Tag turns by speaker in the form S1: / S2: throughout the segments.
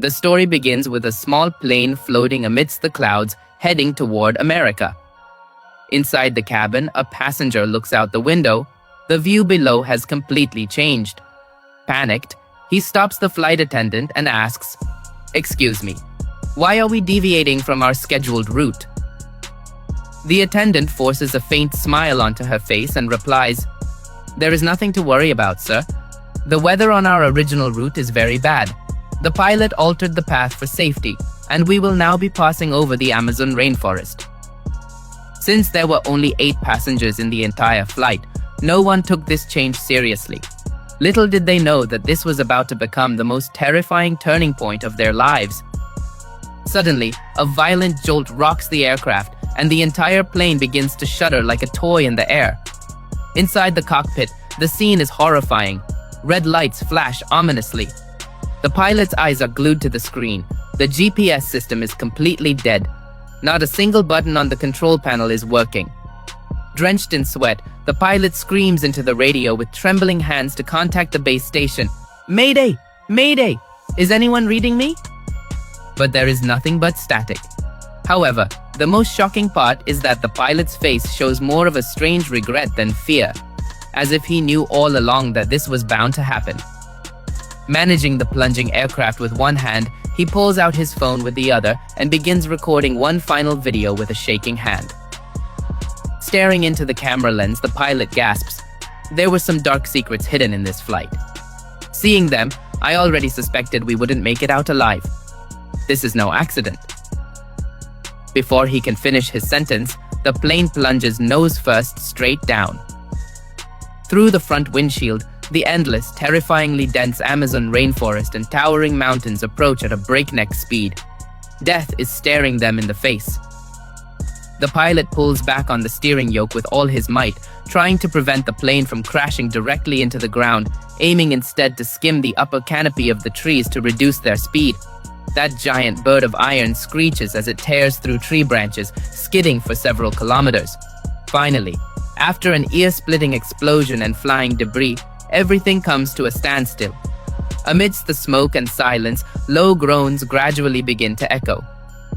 S1: The story begins with a small plane floating amidst the clouds, heading toward America. Inside the cabin, a passenger looks out the window. The view below has completely changed. Panicked, he stops the flight attendant and asks, "Excuse me, why are we deviating from our scheduled route?" The attendant forces a faint smile onto her face and replies, "There is nothing to worry about, sir. The weather on our original route is very bad. The pilot altered the path for safety, and we will now be passing over the Amazon rainforest." Since there were only 8 passengers in the entire flight, no one took this change seriously. Little did they know that this was about to become the most terrifying turning point of their lives. Suddenly, a violent jolt rocks the aircraft, and the entire plane begins to shudder like a toy in the air. Inside the cockpit, the scene is horrifying. Red lights flash ominously. The pilot's eyes are glued to the screen. The GPS system is completely dead. Not a single button on the control panel is working. Drenched in sweat, the pilot screams into the radio with trembling hands to contact the base station. "Mayday! Mayday! Is anyone reading me?" But there is nothing but static. However, the most shocking part is that the pilot's face shows more of a strange regret than fear, as if he knew all along that this was bound to happen. Managing the plunging aircraft with one hand, he pulls out his phone with the other and begins recording one final video with a shaking hand. Staring into the camera lens, the pilot gasps. There were some dark secrets hidden in this flight. Seeing them, I already suspected we wouldn't make it out alive. This is no accident. Before he can finish his sentence, the plane plunges nose first straight down. Through the front windshield, the endless, terrifyingly dense Amazon rainforest and towering mountains approach at a breakneck speed. Death is staring them in the face. The pilot pulls back on the steering yoke with all his might, trying to prevent the plane from crashing directly into the ground, aiming instead to skim the upper canopy of the trees to reduce their speed. That giant bird of iron screeches as it tears through tree branches, skidding for several kilometers. Finally, after an ear-splitting explosion and flying debris, everything comes to a standstill. Amidst the smoke and silence, low groans gradually begin to echo.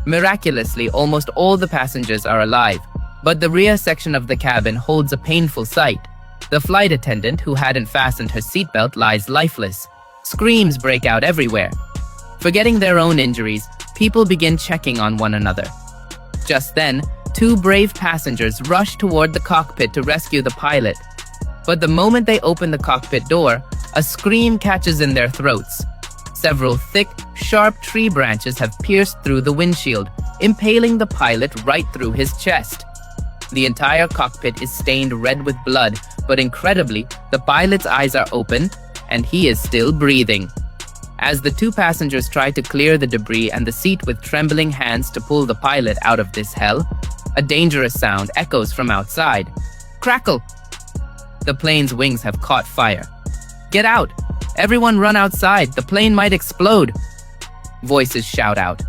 S1: Miraculously, almost all the passengers are alive, but the rear section of the cabin holds a painful sight. The flight attendant, who hadn't fastened her seatbelt, lies lifeless. Screams break out everywhere. Forgetting their own injuries, people begin checking on one another. Just then, 2 brave passengers rush toward the cockpit to rescue the pilot. But the moment they open the cockpit door, a scream catches in their throats. Several thick, sharp tree branches have pierced through the windshield, impaling the pilot right through his chest. The entire cockpit is stained red with blood, but incredibly, the pilot's eyes are open, and he is still breathing. As the 2 passengers try to clear the debris and the seat with trembling hands to pull the pilot out of this hell, a dangerous sound echoes from outside. Crackle! The plane's wings have caught fire. "Get out! Everyone run outside! The plane might explode!" Voices shout out.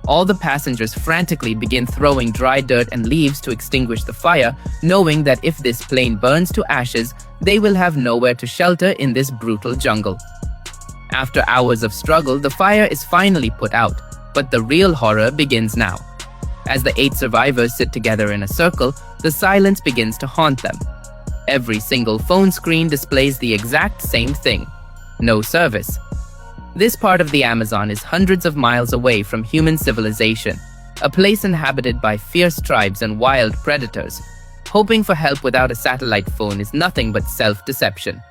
S1: All the passengers frantically begin throwing dry dirt and leaves to extinguish the fire, knowing that if this plane burns to ashes, they will have nowhere to shelter in this brutal jungle. After hours of struggle, the fire is finally put out, but the real horror begins now. As the 8 survivors sit together in a circle, the silence begins to haunt them. Every single phone screen displays the exact same thing: no service. This part of the Amazon is hundreds of miles away from human civilization, a place inhabited by fierce tribes and wild predators. Hoping for help without a satellite phone is nothing but self-deception.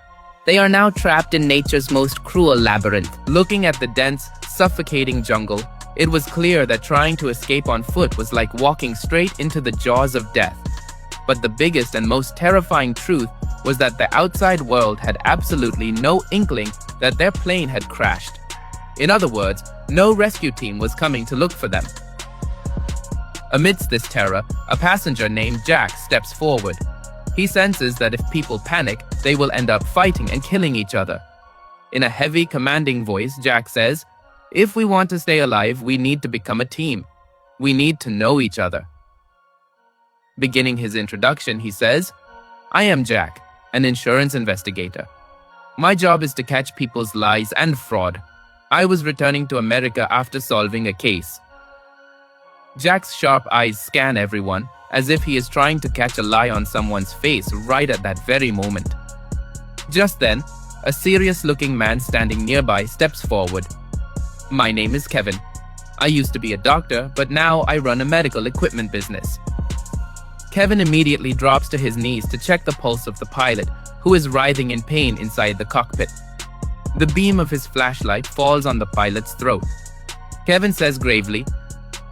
S1: They are now trapped in nature's most cruel labyrinth. Looking at the dense, suffocating jungle, it was clear that trying to escape on foot was like walking straight into the jaws of death. But the biggest and most terrifying truth was that the outside world had absolutely no inkling that their plane had crashed. In other words, no rescue team was coming to look for them. Amidst this terror, a passenger named Jack steps forward. He senses that if people panic, they will end up fighting and killing each other. In a heavy, commanding voice, Jack says, "If we want to stay alive, we need to become a team. We need to know each other." Beginning his introduction, he says, "I am Jack, an insurance investigator. My job is to catch people's lies and fraud. I was returning to America after solving a case. Jack's sharp eyes scan everyone, as if he is trying to catch a lie on someone's face right at that very moment. Just then, a serious-looking man standing nearby steps forward. My name is Kevin. I used to be a doctor, but now I run a medical equipment business. Kevin immediately drops to his knees to check the pulse of the pilot, who is writhing in pain inside the cockpit. The beam of his flashlight falls on the pilot's throat. Kevin says gravely,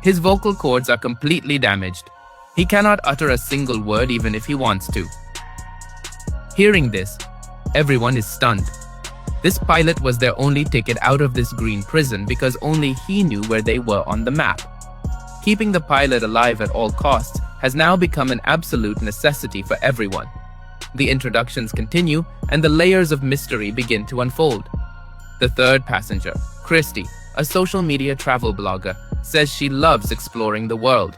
S1: his vocal cords are completely damaged. He cannot utter a single word even if he wants to. Hearing this, everyone is stunned. This pilot was their only ticket out of this green prison because only he knew where they were on the map. Keeping the pilot alive at all costs has now become an absolute necessity for everyone. The introductions continue and the layers of mystery begin to unfold. The third passenger, Christy, a social media travel blogger, says she loves exploring the world.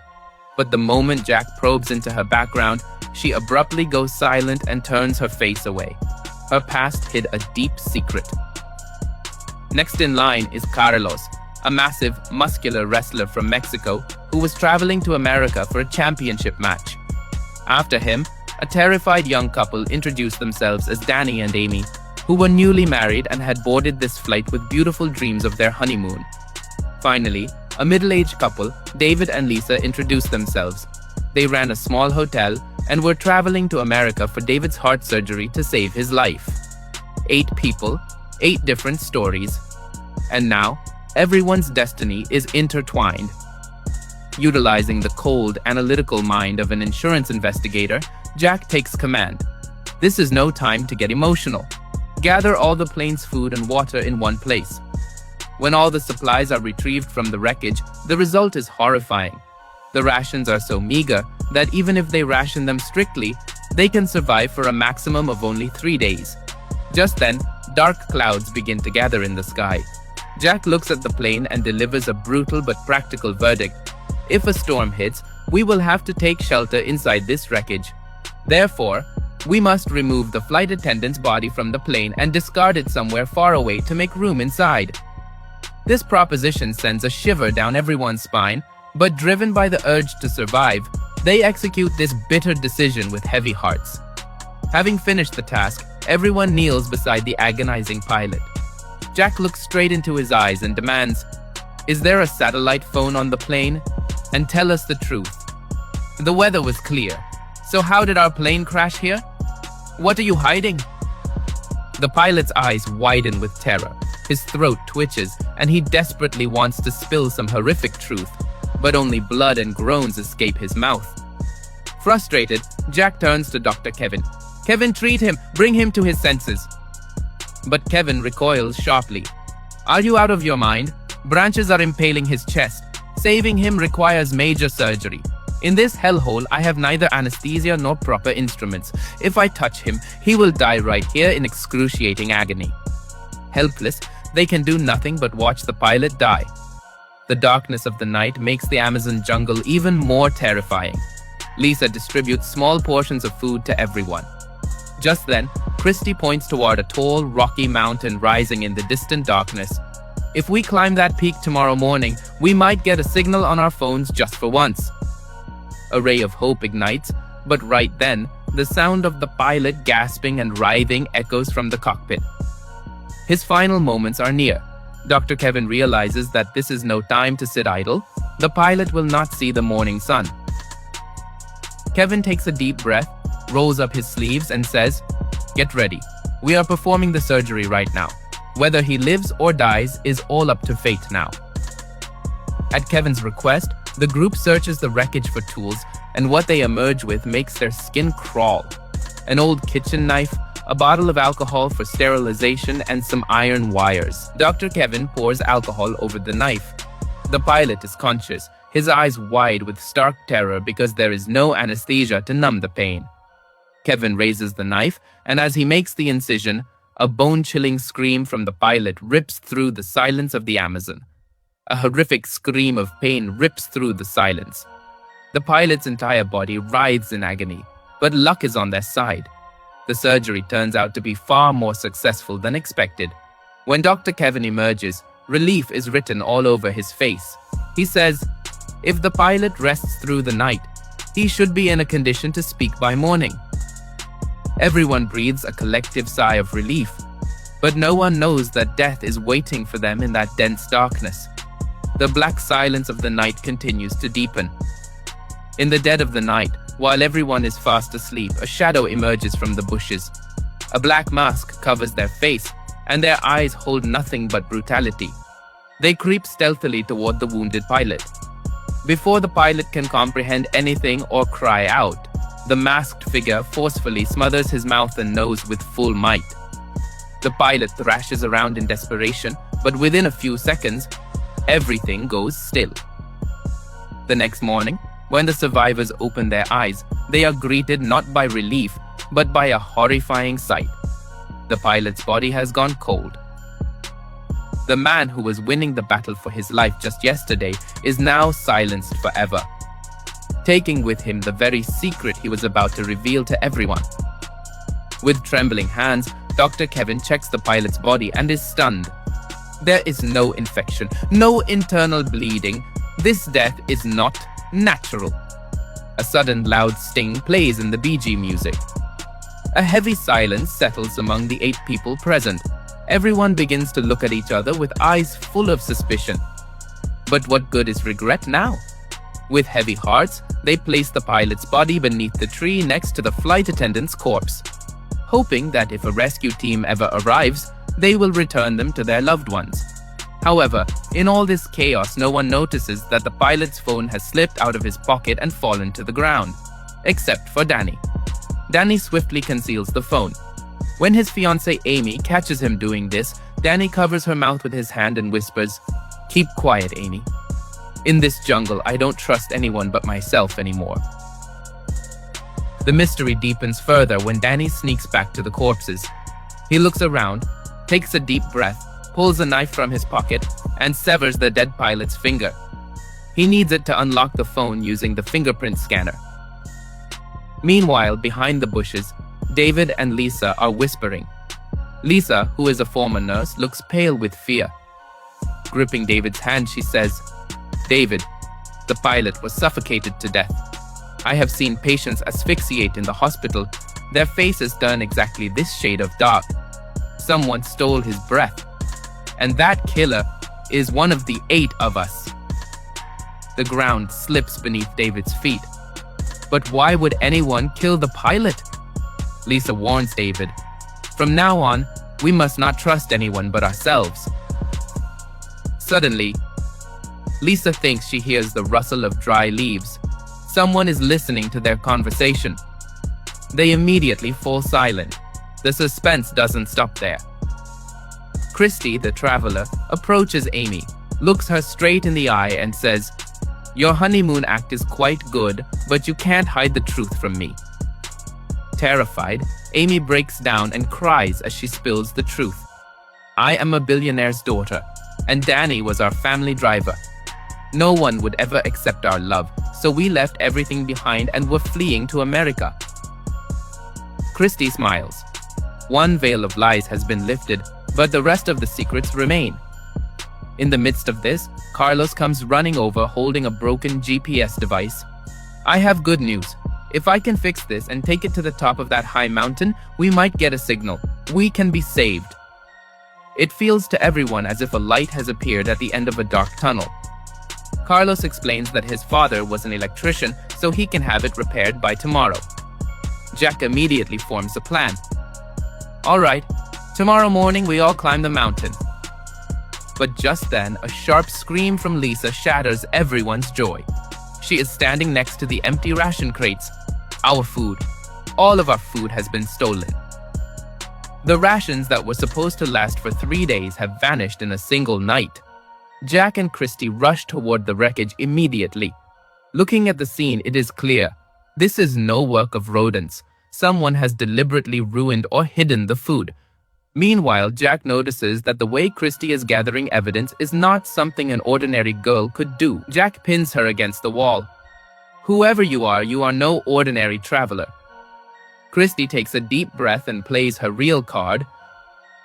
S1: But the moment Jack probes into her background, she abruptly goes silent and turns her face away. Her past hid a deep secret. Next in line is Carlos, a massive, muscular wrestler from Mexico who was traveling to America for a championship match. After him, a terrified young couple introduced themselves as Danny and Amy, who were newly married and had boarded this flight with beautiful dreams of their honeymoon. Finally, a middle-aged couple, David and Lisa, introduced themselves. They ran a small hotel and were traveling to America for David's heart surgery to save his life. 8 people, 8 different stories. And now, everyone's destiny is intertwined. Utilizing the cold, analytical mind of an insurance investigator, Jack takes command. This is no time to get emotional. Gather all the plane's food and water in one place. When all the supplies are retrieved from the wreckage, the result is horrifying. The rations are so meager that even if they ration them strictly, they can survive for a maximum of only 3 days. Just then, dark clouds begin to gather in the sky. Jack looks at the plane and delivers a brutal but practical verdict. If a storm hits, we will have to take shelter inside this wreckage. Therefore, we must remove the flight attendant's body from the plane and discard it somewhere far away to make room inside. This proposition sends a shiver down everyone's spine, but driven by the urge to survive, they execute this bitter decision with heavy hearts. Having finished the task, everyone kneels beside the agonizing pilot. Jack looks straight into his eyes and demands, "Is there a satellite phone on the plane? And tell us the truth." The weather was clear. "So how did our plane crash here? What are you hiding?" The pilot's eyes widen with terror. His throat twitches, and he desperately wants to spill some horrific truth, but only blood and groans escape his mouth. Frustrated, Jack turns to Dr. Kevin. "Kevin, treat him! Bring him to his senses!" But Kevin recoils sharply. "Are you out of your mind? Branches are impaling his chest. Saving him requires major surgery. In this hellhole, I have neither anesthesia nor proper instruments. If I touch him, he will die right here in excruciating agony." Helpless, they can do nothing but watch the pilot die. The darkness of the night makes the Amazon jungle even more terrifying. Lisa distributes small portions of food to everyone. Just then, Christy points toward a tall, rocky mountain rising in the distant darkness. "If we climb that peak tomorrow morning, we might get a signal on our phones just for once." A ray of hope ignites, but right then, the sound of the pilot gasping and writhing echoes from the cockpit. His final moments are near. Dr. Kevin realizes that this is no time to sit idle. The pilot will not see the morning sun. Kevin takes a deep breath, rolls up his sleeves and says, "Get ready. We are performing the surgery right now. Whether he lives or dies is all up to fate now." At Kevin's request, the group searches the wreckage for tools, and what they emerge with makes their skin crawl. An old kitchen knife, a bottle of alcohol for sterilization, and some iron wires. Dr. Kevin pours alcohol over the knife. The pilot is conscious, his eyes wide with stark terror because there is no anesthesia to numb the pain. Kevin raises the knife, and as he makes the incision, a bone-chilling scream from the pilot rips through the silence of the Amazon. A horrific scream of pain rips through the silence. The pilot's entire body writhes in agony, but luck is on their side. The surgery turns out to be far more successful than expected. When Dr. Kevin emerges, Relief is written all over his face. He says, if the pilot rests through the night, he should be in a condition to speak by morning. Everyone breathes a collective sigh of relief, but no one knows that death is waiting for them in that dense darkness. The black silence of the night continues to deepen. In the dead of the night, while everyone is fast asleep, a shadow emerges from the bushes. A black mask covers their face, and their eyes hold nothing but brutality. They creep stealthily toward the wounded pilot. Before the pilot can comprehend anything or cry out, the masked figure forcefully smothers his mouth and nose with full might. The pilot thrashes around in desperation, but within a few seconds, everything goes still. The next morning, when the survivors open their eyes, they are greeted not by relief, but by a horrifying sight. The pilot's body has gone cold. The man who was winning the battle for his life just yesterday is now silenced forever, taking with him the very secret he was about to reveal to everyone. With trembling hands, Dr. Kevin checks the pilot's body and is stunned. There is no infection, no internal bleeding. This death is not natural. A sudden loud sting plays in the BG music. A heavy silence settles among the 8 people present. Everyone begins to look at each other with eyes full of suspicion. But what good is regret now? With heavy hearts, they place the pilot's body beneath the tree next to the flight attendant's corpse, hoping that if a rescue team ever arrives, they will return them to their loved ones. However, in all this chaos, no one notices that the pilot's phone has slipped out of his pocket and fallen to the ground, except for Danny. Danny swiftly conceals the phone. When his fiancée Amy catches him doing this, Danny covers her mouth with his hand and whispers, "Keep quiet, Amy. In this jungle, I don't trust anyone but myself anymore." The mystery deepens further when Danny sneaks back to the corpses. He looks around, takes a deep breath, pulls a knife from his pocket, and severs the dead pilot's finger. He needs it to unlock the phone using the fingerprint scanner. Meanwhile, behind the bushes, David and Lisa are whispering. Lisa, who is a former nurse, looks pale with fear. Gripping David's hand, she says, "David, the pilot was suffocated to death. I have seen patients asphyxiate in the hospital. Their faces turn exactly this shade of dark. Someone stole his breath. And that killer is one of the 8 of us." The ground slips beneath David's feet. But why would anyone kill the pilot? Lisa warns David, "From now on, we must not trust anyone but ourselves." Suddenly, Lisa thinks she hears the rustle of dry leaves. Someone is listening to their conversation. They immediately fall silent. The suspense doesn't stop there. Christy, the traveler, approaches Amy, looks her straight in the eye and says, "Your honeymoon act is quite good, but you can't hide the truth from me." Terrified, Amy breaks down and cries as she spills the truth. "I am a billionaire's daughter, and Danny was our family driver. No one would ever accept our love, so we left everything behind and were fleeing to America." Christy smiles. One veil of lies has been lifted, but the rest of the secrets remain. In the midst of this, Carlos comes running over holding a broken GPS device. "I have good news. If I can fix this and take it to the top of that high mountain, we might get a signal. We can be saved." It feels to everyone as if a light has appeared at the end of a dark tunnel. Carlos explains that his father was an electrician, so he can have it repaired by tomorrow. Jack immediately forms a plan. "All right, tomorrow morning we all climb the mountain." But just then, a sharp scream from Lisa shatters everyone's joy. She is standing next to the empty ration crates. Our food. All of our food has been stolen. The rations that were supposed to last for 3 days have vanished in a single night. Jack and Christy rush toward the wreckage immediately. Looking at the scene, it is clear. This is no work of rodents. Someone has deliberately ruined or hidden the food. Meanwhile, Jack notices that the way Christy is gathering evidence is not something an ordinary girl could do. Jack pins her against the wall. "Whoever you are no ordinary traveler." Christy takes a deep breath and plays her real card.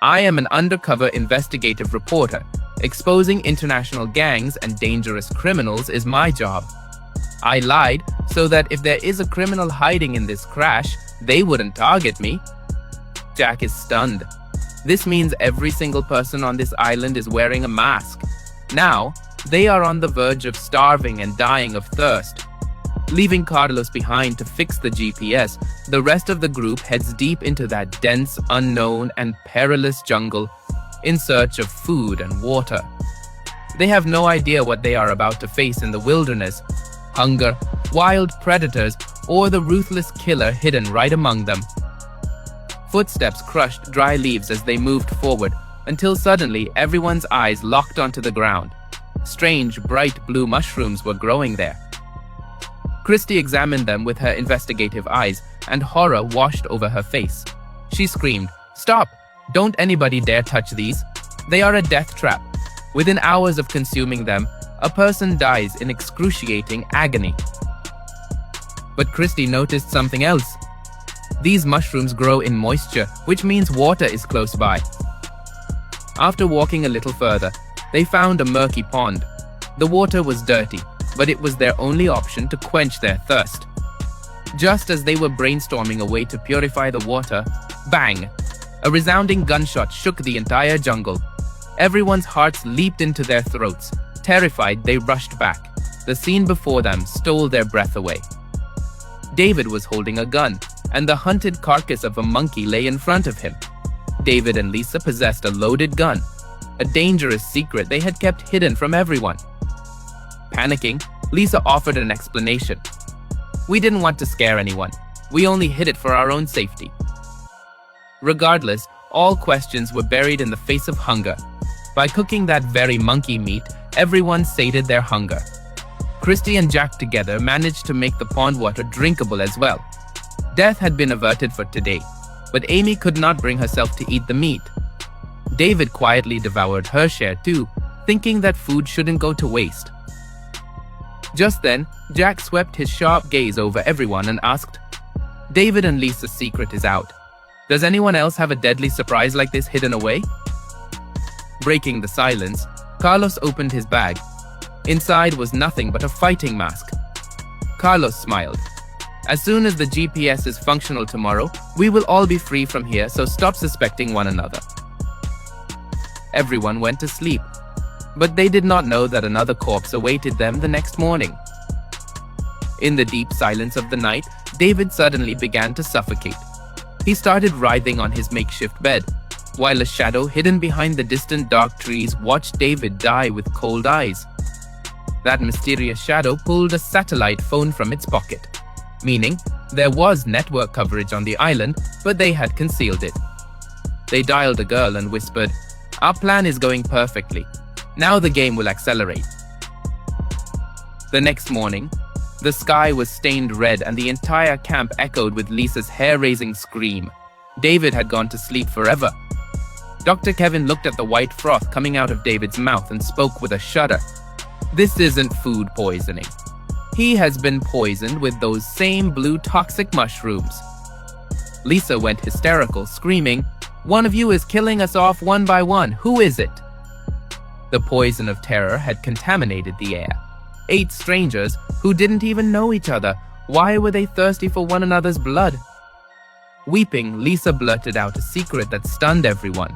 S1: "I am an undercover investigative reporter. Exposing international gangs and dangerous criminals is my job. I lied so that if there is a criminal hiding in this crash, they wouldn't target me. Jack is stunned. This means every single person on this island is wearing a mask. Now, they are on the verge of starving and dying of thirst. Leaving Carlos behind to fix the GPS, the rest of the group heads deep into that dense, unknown, and perilous jungle in search of food and water. They have no idea what they are about to face in the wilderness: hunger, wild predators, or the ruthless killer hidden right among them. Footsteps crushed dry leaves as they moved forward, until suddenly everyone's eyes locked onto the ground. Strange, bright blue mushrooms were growing there. Christy examined them with her investigative eyes, and horror washed over her face. She screamed, "Stop! Don't anybody dare touch these. They are a death trap. Within hours of consuming them, a person dies in excruciating agony." But Christy noticed something else. These mushrooms grow in moisture, which means water is close by. After walking a little further, they found a murky pond. The water was dirty, but it was their only option to quench their thirst. Just as they were brainstorming a way to purify the water, bang! A resounding gunshot shook the entire jungle. Everyone's hearts leaped into their throats. Terrified, they rushed back. The scene before them stole their breath away. David was holding a gun, and the hunted carcass of a monkey lay in front of him. David and Lisa possessed a loaded gun, a dangerous secret they had kept hidden from everyone. Panicking, Lisa offered an explanation. "We didn't want to scare anyone. We only hid it for our own safety." Regardless, all questions were buried in the face of hunger. By cooking that very monkey meat, everyone sated their hunger. Christy and Jack together managed to make the pond water drinkable as well. Death had been averted for today, but Amy could not bring herself to eat the meat. David quietly devoured her share too, thinking that food shouldn't go to waste. Just then, Jack swept his sharp gaze over everyone and asked, "David and Lisa's secret is out. Does anyone else have a deadly surprise like this hidden away?" Breaking the silence, Carlos opened his bag. Inside was nothing but a fighting mask. Carlos smiled. "As soon as the GPS is functional tomorrow, we will all be free from here, so stop suspecting one another." Everyone went to sleep, but they did not know that another corpse awaited them the next morning. In the deep silence of the night, David suddenly began to suffocate. He started writhing on his makeshift bed, while a shadow hidden behind the distant dark trees watched David die with cold eyes. That mysterious shadow pulled a satellite phone from its pocket, meaning there was network coverage on the island, but they had concealed it. They dialed a girl and whispered, "Our plan is going perfectly. Now the game will accelerate." The next morning, the sky was stained red and the entire camp echoed with Lisa's hair-raising scream. David had gone to sleep forever. Dr. Kevin looked at the white froth coming out of David's mouth and spoke with a shudder. "This isn't food poisoning. He has been poisoned with those same blue toxic mushrooms." Lisa went hysterical, screaming, "One of you is killing us off one by one. Who is it?" The poison of terror had contaminated the air. 8 strangers who didn't even know each other. Why were they thirsty for one another's blood? Weeping, Lisa blurted out a secret that stunned everyone.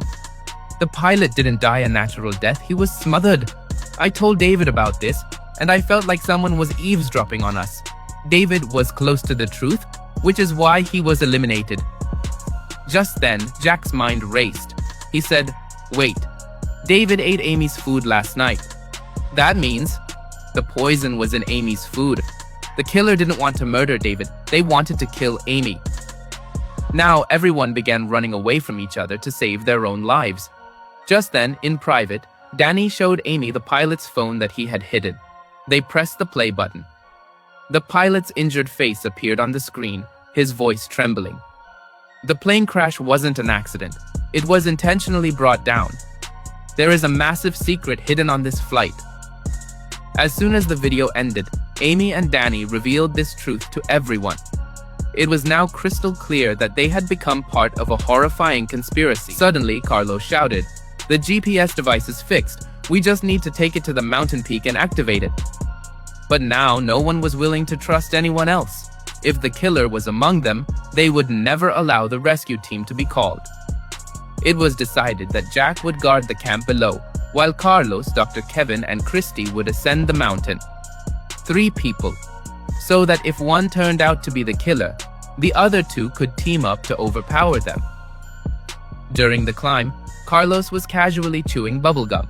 S1: "The pilot didn't die a natural death, he was smothered. I told David about this, and I felt like someone was eavesdropping on us. David was close to the truth, which is why he was eliminated." Just then, Jack's mind raced. He said, "Wait, David ate Amy's food last night. That means the poison was in Amy's food. The killer didn't want to murder David, they wanted to kill Amy." Now everyone began running away from each other to save their own lives. Just then, in private, Danny showed Amy the pilot's phone that he had hidden. They pressed the play button. The pilot's injured face appeared on the screen, his voice trembling. The plane crash wasn't an accident. It was intentionally brought down. There is a massive secret hidden on this flight. As soon as the video ended, Amy and Danny revealed this truth to everyone. It was now crystal clear that they had become part of a horrifying conspiracy. Suddenly, Carlos shouted, "The GPS device is fixed. We just need to take it to the mountain peak and activate it. But now no one was willing to trust anyone else. If the killer was among them, they would never allow the rescue team to be called. It was decided that Jack would guard the camp below, while Carlos, Dr. Kevin, and Christy would ascend the mountain. 3 people, so that if one turned out to be the killer, the other 2 could team up to overpower them. During the climb, Carlos was casually chewing bubblegum.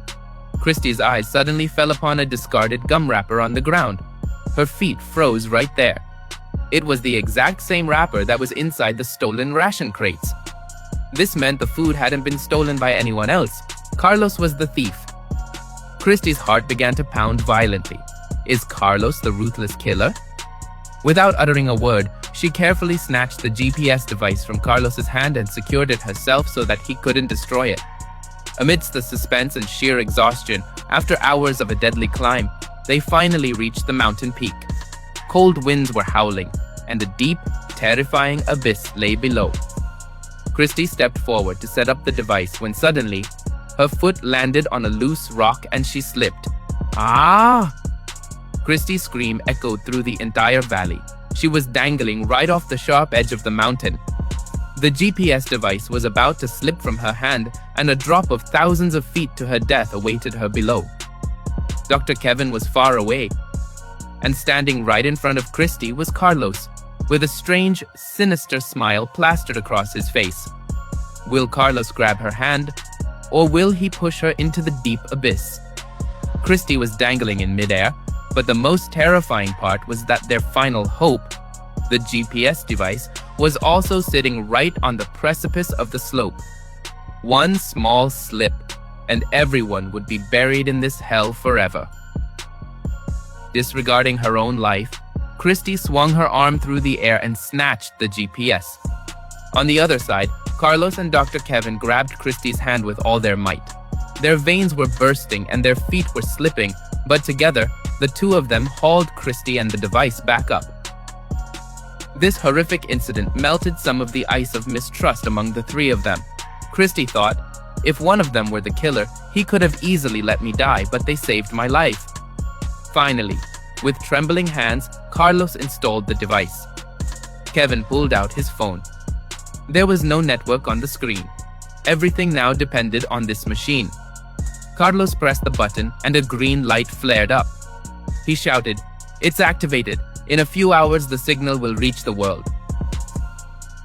S1: Christy's eyes suddenly fell upon a discarded gum wrapper on the ground. Her feet froze right there. It was the exact same wrapper that was inside the stolen ration crates. This meant the food hadn't been stolen by anyone else. Carlos was the thief. Christy's heart began to pound violently. Is Carlos the ruthless killer? Without uttering a word, she carefully snatched the GPS device from Carlos's hand and secured it herself so that he couldn't destroy it. Amidst the suspense and sheer exhaustion, after hours of a deadly climb, they finally reached the mountain peak. Cold winds were howling, and a deep, terrifying abyss lay below. Christy stepped forward to set up the device when suddenly, her foot landed on a loose rock and she slipped. Ah! Christy's scream echoed through the entire valley. She was dangling right off the sharp edge of the mountain. The GPS device was about to slip from her hand, and a drop of thousands of feet to her death awaited her below. Dr. Kevin was far away, and standing right in front of Christy was Carlos, with a strange, sinister smile plastered across his face. Will Carlos grab her hand, or will he push her into the deep abyss? Christy was dangling in midair, but the most terrifying part was that their final hope, the GPS device, was also sitting right on the precipice of the slope. One small slip, and everyone would be buried in this hell forever. Disregarding her own life, Christy swung her arm through the air and snatched the GPS. On the other side, Carlos and Dr. Kevin grabbed Christy's hand with all their might. Their veins were bursting and their feet were slipping, but together, the 2 of them hauled Christy and the device back up. This horrific incident melted some of the ice of mistrust among the 3 of them. Christy thought, if one of them were the killer, he could have easily let me die, but they saved my life. Finally, with trembling hands, Carlos installed the device. Kevin pulled out his phone. There was no network on the screen. Everything now depended on this machine. Carlos pressed the button and a green light flared up. He shouted, "It's activated. In a few hours, the signal will reach the world."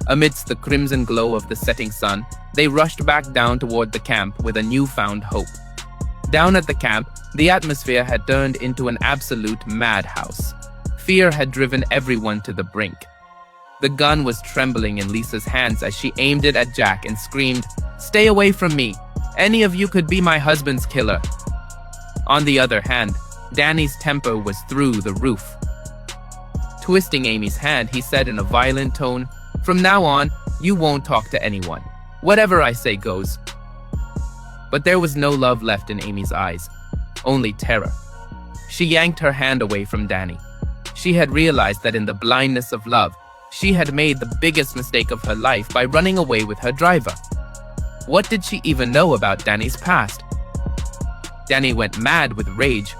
S1: Amidst the crimson glow of the setting sun, they rushed back down toward the camp with a newfound hope. Down at the camp, the atmosphere had turned into an absolute madhouse. Fear had driven everyone to the brink. The gun was trembling in Lisa's hands as she aimed it at Jack and screamed, "Stay away from me! Any of you could be my husband's killer." On the other hand, Danny's temper was through the roof. Twisting Amy's hand, he said in a violent tone, "From now on, you won't talk to anyone. Whatever I say goes." But there was no love left in Amy's eyes, only terror. She yanked her hand away from Danny. She had realized that in the blindness of love, she had made the biggest mistake of her life by running away with her driver. What did she even know about Danny's past? Danny went mad with rage.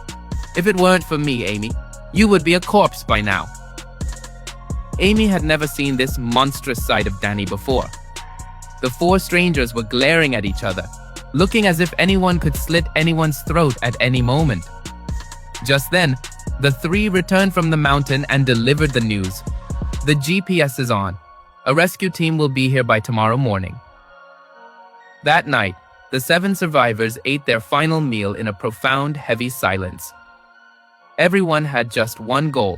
S1: "If it weren't for me, Amy, you would be a corpse by now." Amy had never seen this monstrous side of Danny before. The 4 strangers were glaring at each other, looking as if anyone could slit anyone's throat at any moment. Just then, the 3 returned from the mountain and delivered the news. "The GPS is on. A rescue team will be here by tomorrow morning." That night, the 7 survivors ate their final meal in a profound, heavy silence. Everyone had just one goal: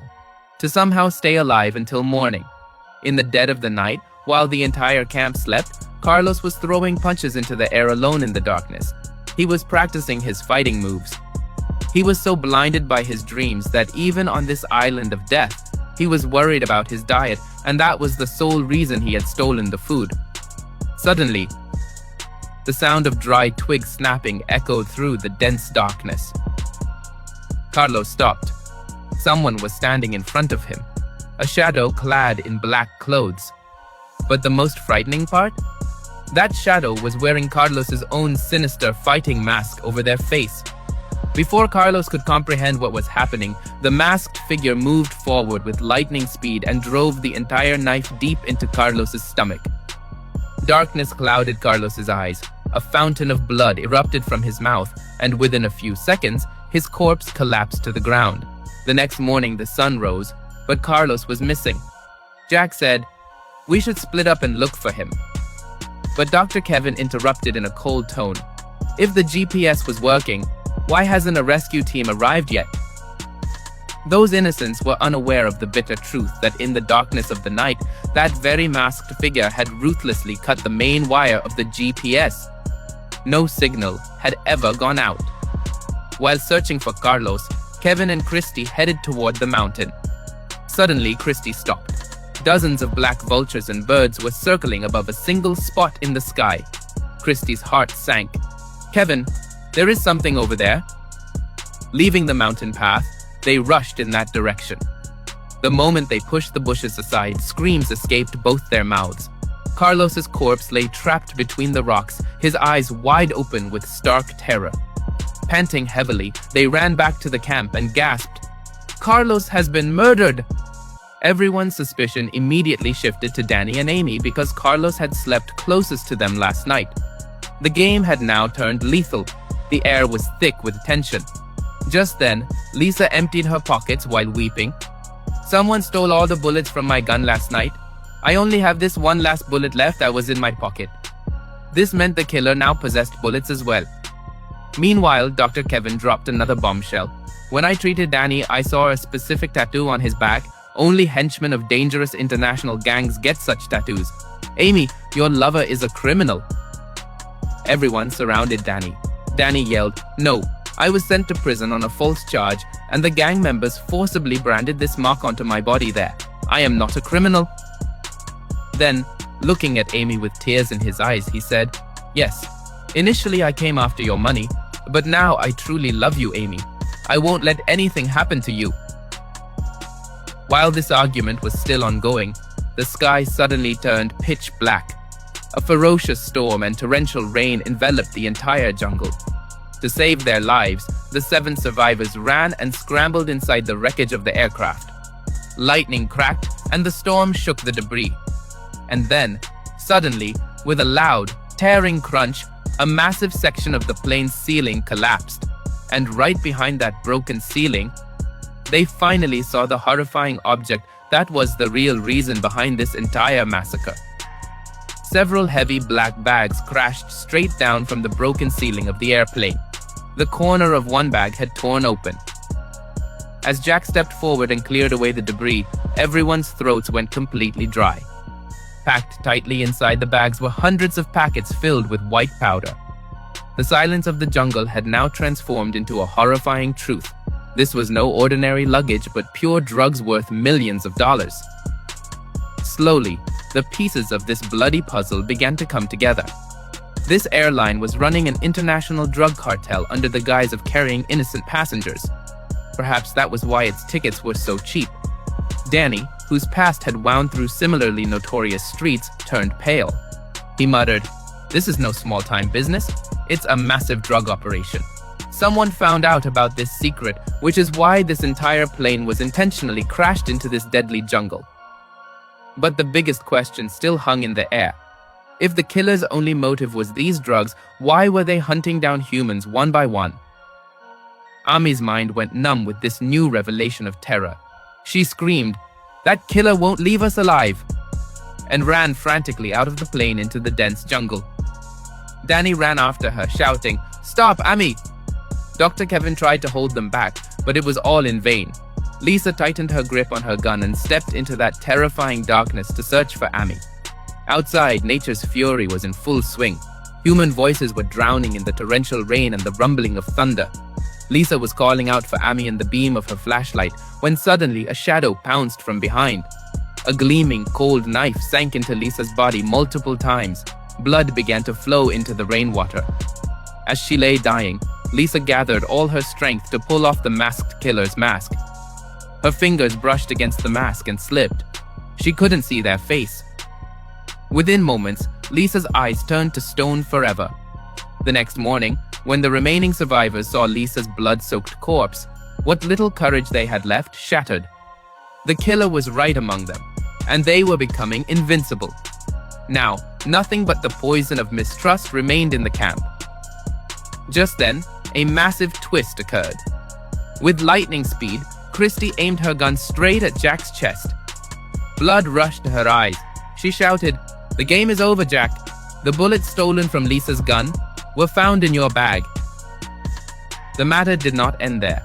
S1: to somehow stay alive until morning. In the dead of the night, while the entire camp slept, Carlos was throwing punches into the air alone in the darkness. He was practicing his fighting moves. He was so blinded by his dreams that even on this island of death, he was worried about his diet, and that was the sole reason he had stolen the food. Suddenly, the sound of dry twigs snapping echoed through the dense darkness. Carlos stopped. Someone was standing in front of him, a shadow clad in black clothes. But the most frightening part? That shadow was wearing Carlos's own sinister fighting mask over their face. Before Carlos could comprehend what was happening, the masked figure moved forward with lightning speed and drove the entire knife deep into Carlos's stomach. Darkness clouded Carlos's eyes. A fountain of blood erupted from his mouth, and within a few seconds, his corpse collapsed to the ground. The next morning, the sun rose, but Carlos was missing. Jack said, "We should split up and look for him." But Dr. Kevin interrupted in a cold tone. "If the GPS was working, why hasn't a rescue team arrived yet?" Those innocents were unaware of the bitter truth that in the darkness of the night, that very masked figure had ruthlessly cut the main wire of the GPS. No signal had ever gone out. While searching for Carlos, Kevin and Christy headed toward the mountain. Suddenly, Christy stopped. Dozens of black vultures and birds were circling above a single spot in the sky. Christy's heart sank. "Kevin, there is something over there." Leaving the mountain path, they rushed in that direction. The moment they pushed the bushes aside, screams escaped both their mouths. Carlos's corpse lay trapped between the rocks, his eyes wide open with stark terror. Panting heavily, they ran back to the camp and gasped, "Carlos has been murdered!" Everyone's suspicion immediately shifted to Danny and Amy because Carlos had slept closest to them last night. The game had now turned lethal. The air was thick with tension. Just then, Lisa emptied her pockets while weeping. "Someone stole all the bullets from my gun last night. I only have this one last bullet left that was in my pocket." This meant the killer now possessed bullets as well. Meanwhile, Dr. Kevin dropped another bombshell. "When I treated Danny, I saw a specific tattoo on his back. Only henchmen of dangerous international gangs get such tattoos. Amy, your lover is a criminal." Everyone surrounded Danny. Danny yelled, "No, I was sent to prison on a false charge, and the gang members forcibly branded this mark onto my body there. I am not a criminal." Then, looking at Amy with tears in his eyes, he said, "Yes, initially I came after your money, but now I truly love you, Amy. I won't let anything happen to you." While this argument was still ongoing, the sky suddenly turned pitch black. A ferocious storm and torrential rain enveloped the entire jungle. To save their lives, the 7 survivors ran and scrambled inside the wreckage of the aircraft. Lightning cracked and the storm shook the debris. And then, suddenly, with a loud, tearing crunch, a massive section of the plane's ceiling collapsed. And right behind that broken ceiling, they finally saw the horrifying object that was the real reason behind this entire massacre. Several heavy black bags crashed straight down from the broken ceiling of the airplane. The corner of one bag had torn open. As Jack stepped forward and cleared away the debris, everyone's throats went completely dry. Packed tightly inside the bags were hundreds of packets filled with white powder. The silence of the jungle had now transformed into a horrifying truth. This was no ordinary luggage, but pure drugs worth millions of dollars. Slowly, the pieces of this bloody puzzle began to come together. This airline was running an international drug cartel under the guise of carrying innocent passengers. Perhaps that was why its tickets were so cheap. Danny, whose past had wound through similarly notorious streets, turned pale. He muttered, "This is no small-time business. It's a massive drug operation. Someone found out about this secret, which is why this entire plane was intentionally crashed into this deadly jungle." But the biggest question still hung in the air. If the killer's only motive was these drugs, why were they hunting down humans one by one? Ami's mind went numb with this new revelation of terror. She screamed, "That killer won't leave us alive!" and ran frantically out of the plane into the dense jungle. Danny ran after her, shouting, "Stop, Ami!" Dr. Kevin tried to hold them back, but it was all in vain. Lisa tightened her grip on her gun and stepped into that terrifying darkness to search for Ami. Outside, nature's fury was in full swing. Human voices were drowning in the torrential rain and the rumbling of thunder. Lisa was calling out for Ami in the beam of her flashlight when suddenly a shadow pounced from behind. A gleaming, cold knife sank into Lisa's body multiple times. Blood began to flow into the rainwater. As she lay dying, Lisa gathered all her strength to pull off the masked killer's mask. Her fingers brushed against the mask and slipped. She couldn't see their face. Within moments, Lisa's eyes turned to stone forever. The next morning, when the remaining survivors saw Lisa's blood-soaked corpse, what little courage they had left shattered. The killer was right among them, and they were becoming invincible. Now, nothing but the poison of mistrust remained in the camp. Just then, a massive twist occurred. With lightning speed, Christy aimed her gun straight at Jack's chest. Blood rushed to her eyes. She shouted, "The game is over, Jack. The bullets stolen from Lisa's gun were found in your bag." The matter did not end there.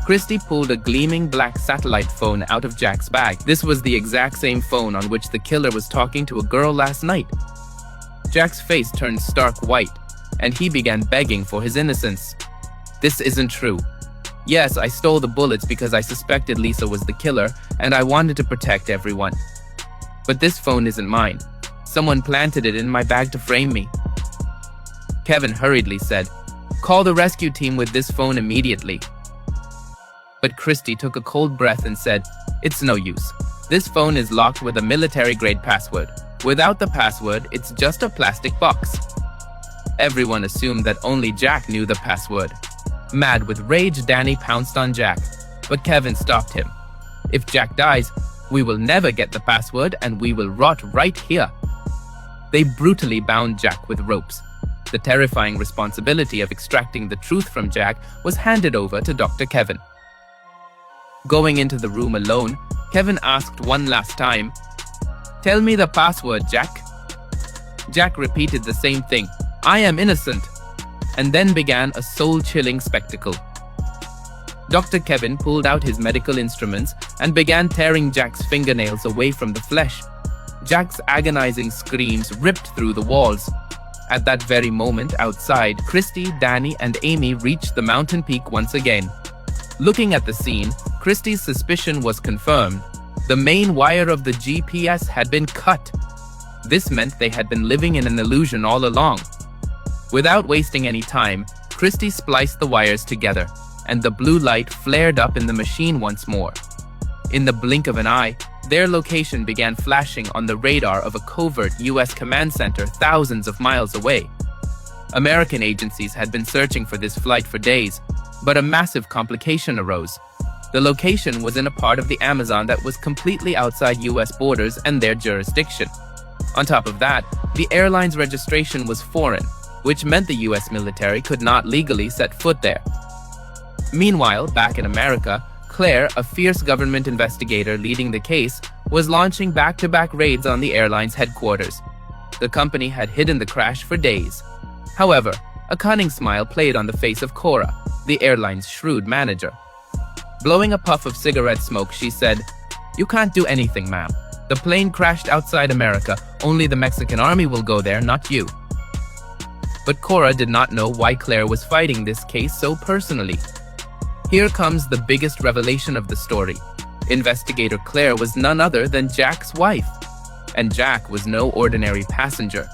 S1: Christy pulled a gleaming black satellite phone out of Jack's bag. This was the exact same phone on which the killer was talking to a girl last night. Jack's face turned stark white, and he began begging for his innocence. "This isn't true. Yes, I stole the bullets because I suspected Lisa was the killer, and I wanted to protect everyone. But this phone isn't mine. Someone planted it in my bag to frame me." Kevin hurriedly said, "Call the rescue team with this phone immediately." But Christy took a cold breath and said, "It's no use. This phone is locked with a military-grade password. Without the password, it's just a plastic box." Everyone assumed that only Jack knew the password. Mad with rage, Danny pounced on Jack, but Kevin stopped him. "If Jack dies, we will never get the password and we will rot right here." They brutally bound Jack with ropes. The terrifying responsibility of extracting the truth from Jack was handed over to Dr. Kevin. Going into the room alone, Kevin asked one last time, "Tell me the password, Jack." Jack repeated the same thing, "I am innocent," and then began a soul-chilling spectacle. Dr. Kevin pulled out his medical instruments and began tearing Jack's fingernails away from the flesh. Jack's agonizing screams ripped through the walls. At that very moment outside, Christy, Danny, and Amy reached the mountain peak once again. Looking at the scene, Christy's suspicion was confirmed. The main wire of the GPS had been cut. This meant they had been living in an illusion all along. Without wasting any time, Christy spliced the wires together, and the blue light flared up in the machine once more. In the blink of an eye, their location began flashing on the radar of a covert US command center thousands of miles away. American agencies had been searching for this flight for days, but a massive complication arose. The location was in a part of the Amazon that was completely outside US borders and their jurisdiction. On top of that, the airline's registration was foreign, which meant the US military could not legally set foot there. Meanwhile, back in America, Claire, a fierce government investigator leading the case, was launching back-to-back raids on the airline's headquarters. The company had hidden the crash for days. However, a cunning smile played on the face of Cora, the airline's shrewd manager. Blowing a puff of cigarette smoke, she said, "You can't do anything, ma'am. The plane crashed outside America. Only the Mexican army will go there, not you." But Cora did not know why Claire was fighting this case so personally. Here comes the biggest revelation of the story. Investigator Claire was none other than Jack's wife. And Jack was no ordinary passenger.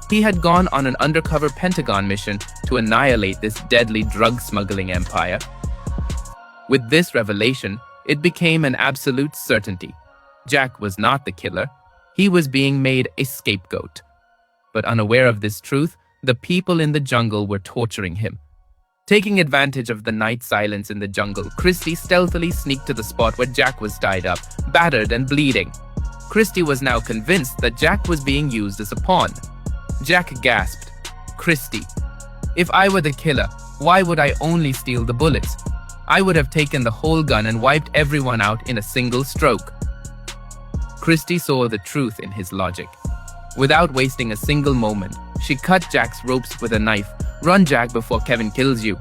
S1: He had gone on an undercover Pentagon mission to annihilate this deadly drug smuggling empire. With this revelation, it became an absolute certainty. Jack was not the killer. He was being made a scapegoat. But unaware of this truth, the people in the jungle were torturing him. Taking advantage of the night silence in the jungle, Christy stealthily sneaked to the spot where Jack was tied up, battered and bleeding. Christy was now convinced that Jack was being used as a pawn. Jack gasped, "Christy, if I were the killer, why would I only steal the bullets? I would have taken the whole gun and wiped everyone out in a single stroke." Christy saw the truth in his logic. Without wasting a single moment, she cut Jack's ropes with a knife. "Run, Jack, before Kevin kills you."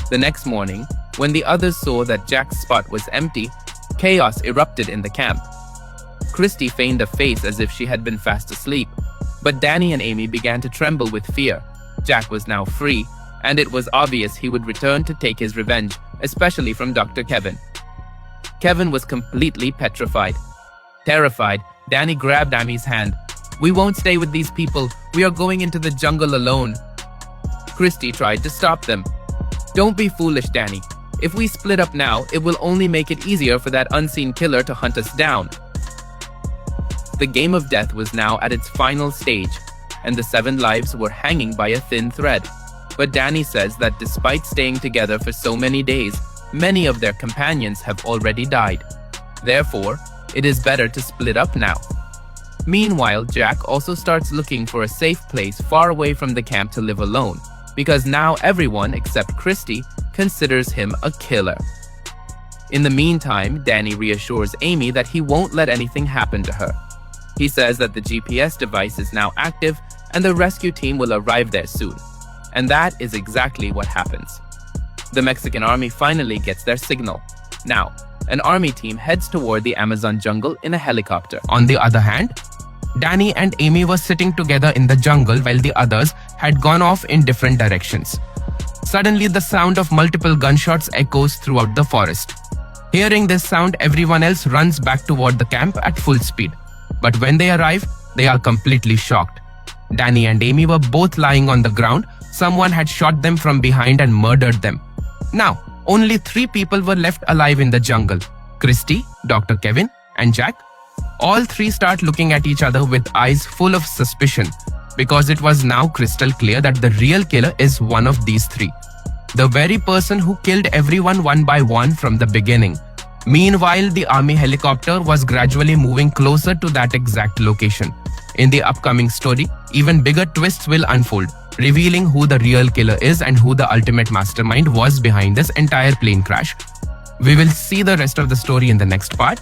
S1: The next morning, when the others saw that Jack's spot was empty, chaos erupted in the camp. Christy feigned a face as if she had been fast asleep, but Danny and Amy began to tremble with fear. Jack was now free, and it was obvious he would return to take his revenge, especially from Dr. Kevin. Kevin was completely petrified. Terrified, Danny grabbed Amy's hand. "We won't stay with these people. We are going into the jungle alone." Christy tried to stop them. "Don't be foolish, Danny. If we split up now, it will only make it easier for that unseen killer to hunt us down." The game of death was now at its final stage. and the 7 lives were hanging by a thin thread. But Danny says that despite staying together for so many days, many of their companions have already died. Therefore, it is better to split up now. Meanwhile, Jack also starts looking for a safe place far away from the camp to live alone, because now everyone except Christy considers him a killer. In the meantime, Danny reassures Amy that he won't let anything happen to her. He says that the GPS device is now active and the rescue team will arrive there soon. And that is exactly what happens. The Mexican army finally gets their signal. Now, an army team heads toward the Amazon jungle in a helicopter.
S2: On the other hand, Danny and Amy were sitting together in the jungle while the others had gone off in different directions. Suddenly, the sound of multiple gunshots echoes throughout the forest. Hearing this sound, everyone else runs back toward the camp at full speed. But when they arrive, they are completely shocked. Danny and Amy were both lying on the ground. Someone had shot them from behind and murdered them. Now, only 3 people were left alive in the jungle: Christy, Dr. Kevin, and Jack. All 3 start looking at each other with eyes full of suspicion, because it was now crystal clear that the real killer is one of these 3. The very person who killed everyone one by one from the beginning. Meanwhile, the army helicopter was gradually moving closer to that exact location. In the upcoming story, even bigger twists will unfold, revealing who the real killer is and who the ultimate mastermind was behind this entire plane crash. We will see the rest of the story in the next part.